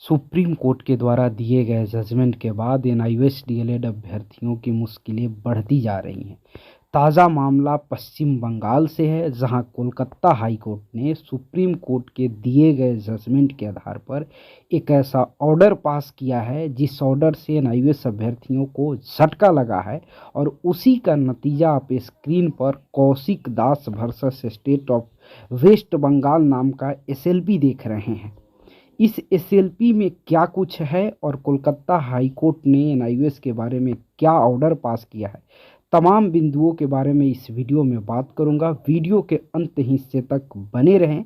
Supreme court के द्वारा दिए गए जजमेंट के बाद एनआईओएस डीएलएड अभ्यर्थियों की मुश्किलें बढ़ती जा रही हैं। ताज़ा मामला पश्चिम बंगाल से है, जहां कोलकाता हाई कोर्ट ने सुप्रीम कोर्ट के दिए गए जजमेंट के आधार पर एक ऐसा ऑर्डर पास किया है जिस ऑर्डर से एनआईओएस अभ्यर्थियों को झटका लगा है। और उसी का नतीजा आप स्क्रीन पर Kaushik Das versus state of waste Bengal नाम का एसएलपी देख रहे हैं। इस एसएलपी में क्या कुछ है और कोलकाता हाई कोर्ट ने एनआईओएस के बारे में क्या ऑर्डर पास किया है, तमाम बिंदुओं के बारे में इस वीडियो में बात करूंगा। वीडियो के अंत हिस्से तक बने रहें।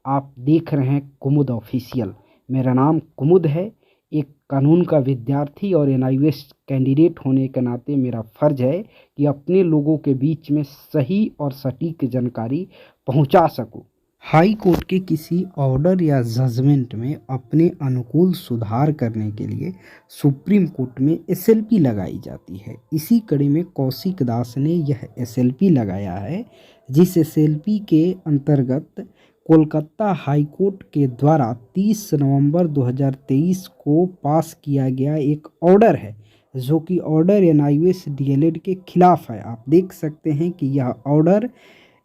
आप देख रहे हैं कुमुद ऑफिशियल। मेरा नाम कुमुद है, एक कानून का विद्यार्थी और एनआईओएस कैंडिडेट होने के नाते मेरा फर्ज है कि अपने लोगों के बीच में सही और सटीक जानकारी पहुंचा सकूं। हाई कोर्ट के किसी ऑर्डर या जजमेंट में अपने अनुकूल सुधार करने के लिए सुप्रीम कोर्ट में एसएलपी लगाई जाती है। इसी कड़ी में कौशिक दास ने यह एसएलपी लगाया है, जिस एसएलपी के अंतर्गत कोलकाता हाई कोर्ट के द्वारा 30 नवंबर 2023 को पास किया गया एक ऑर्डर है, जो कि ऑर्डर एनआईओएस डीएलएड के खिलाफ है। आप देख सकते हैं कि यह ऑर्डर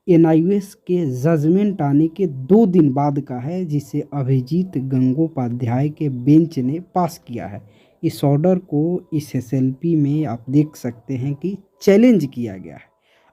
एनआईओएस के जजमेंट आने के 2 दिन बाद का है, जिसे अभिजीत गंगोपाध्याय के बेंच ने पास किया है। इस ऑर्डर को इस एसएलपी में आप देख सकते हैं कि चैलेंज किया गया है।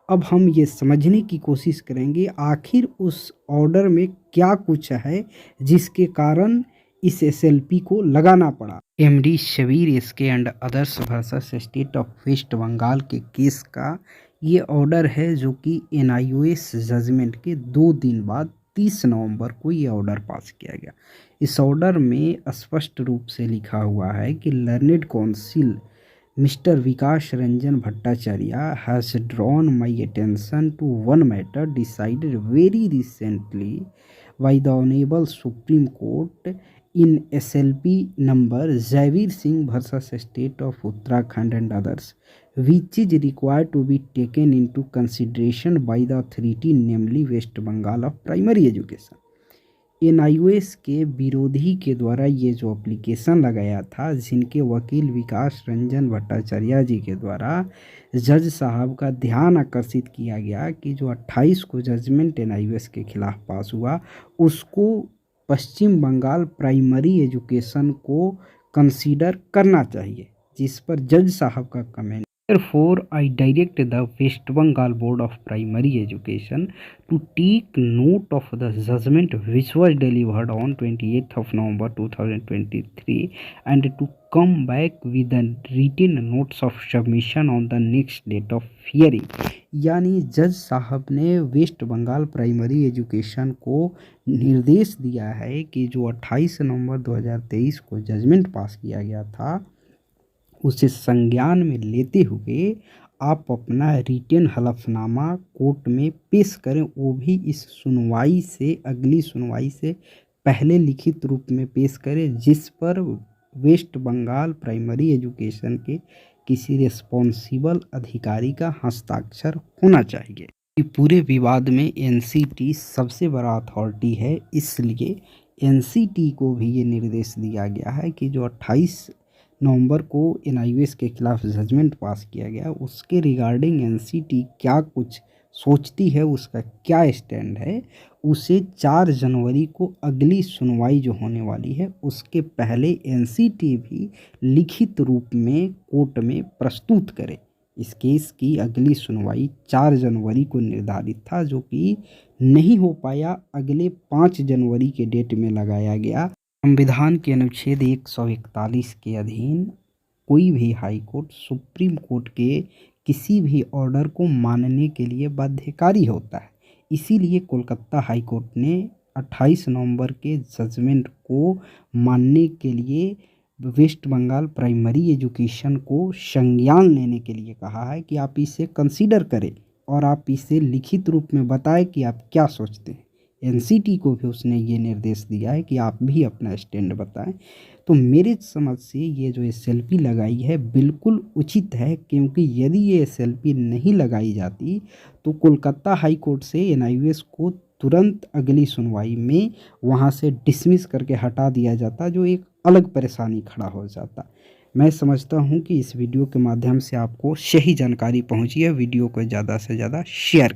अब हम ये समझने की कोशिश करेंगे आखिर उस ऑर्डर में क्या कुछ है जिसके कारण इस एसएलपी को लगाना पड़ा। MD Shabir SK and others versus state of waste Bengal के केस का ये ऑर्डर है, जो कि एनआईओएस जजमेंट के 2 दिन बाद 30 नवंबर को ये ऑर्डर पास किया गया। इस ऑर्डर में स्पष्ट रूप से लिखा हुआ है कि learned counsel mister Vikas Ranjan Bhattacharya has drawn my attention to one matter decided very recently by the honourable Supreme Court in SLP number Jaivir Singh versus State of Uttarakhand and others, which is required to be taken into consideration by the authority, namely West Bengal of Primary Education। NIOS के विरोधी के द्वारा ये जो application लगाया था, जिनके वकील विकास रंजन भट्टाचार्य जी के द्वारा जज साहब का ध्यान आकर्षित किया गया कि जो 28 को जजमेंट एनआईओएस के खिलाफ पास हुआ, उसको पश्चिम बंगाल प्राइमरी एजुकेशन को कंसीडर करना चाहिए, जिस पर जज साहब का comment, Therefore, I direct the West Bengal Board of Primary Education to take note of the judgment which was delivered on 28th of November 2023 and to come back with the written notes of submission on the next date of hearing। यानी जज साहब ने waste Bengal primary education को निर्देश दिया है कि जो 28 नवंबर 2023 को जजमेंट पास किया गया था, उसे संज्ञान में लेते हुए आप अपना रिटेन हलफनामा कोर्ट में पेश करें, वो भी इस सुनवाई से, अगली सुनवाई से पहले लिखित रूप में पेश करें, जिस पर वेस्ट बंगाल प्राइमरी एजुकेशन के किसी रिस्पॉन्सिबल अधिकारी का हस्ताक्षर होना चाहिए। पूरे विवाद में एनसीटी सबसे बड़ा अथॉरिटी है, इसलिए एनसीटी को भी ये निर्देश दिया गया है कि जो 28 नवंबर को एनआईओएस के खिलाफ जजमेंट पास किया गया, उसके रिगार्डिंग एनसीटी क्या कुछ सोचती है, उसका क्या स्टैंड है, उसे 4 जनवरी को अगली सुनवाई जो होने वाली है, उसके पहले एनसीटी भी लिखित रूप में कोर्ट में प्रस्तुत करे। इस केस की अगली सुनवाई 4 जनवरी को निर्धारित था, जो कि नहीं हो पाया, अगले 5 जनवरी के डेट में लगाया गया। संविधान के अनुच्छेद 141 के अधीन कोई भी हाई कोर्ट सुप्रीम कोर्ट के किसी भी ऑर्डर को मानने के लिए बाध्यकारी होता है। इसीलिए कोलकाता हाई कोर्ट ने 28 नवंबर के जजमेंट को मानने के लिए वेस्ट बंगाल प्राइमरी एजुकेशन को संज्ञान लेने के लिए कहा है कि आप इसे कंसीडर करें और आप इसे लिखित रूप में बताएं कि आप क्या सोचते हैं। एनसीटी को भी उसने ये निर्देश दिया है कि आप भी अपना स्टैंड बताएं। तो मेरे समझ से ये जो एसएलपी लगाई है बिल्कुल उचित है, क्योंकि यदि ये एसएलपी नहीं लगाई जाती तो कोलकाता हाई कोर्ट से एनआईओएस को तुरंत अगली सुनवाई में वहाँ से डिसमिस करके हटा दिया जाता, जो एक अलग परेशानी खड़ा हो जाता। मैं समझता हूँ कि इस वीडियो के माध्यम से आपको सही जानकारी पहुँची है। वीडियो को ज़्यादा से ज़्यादा शेयर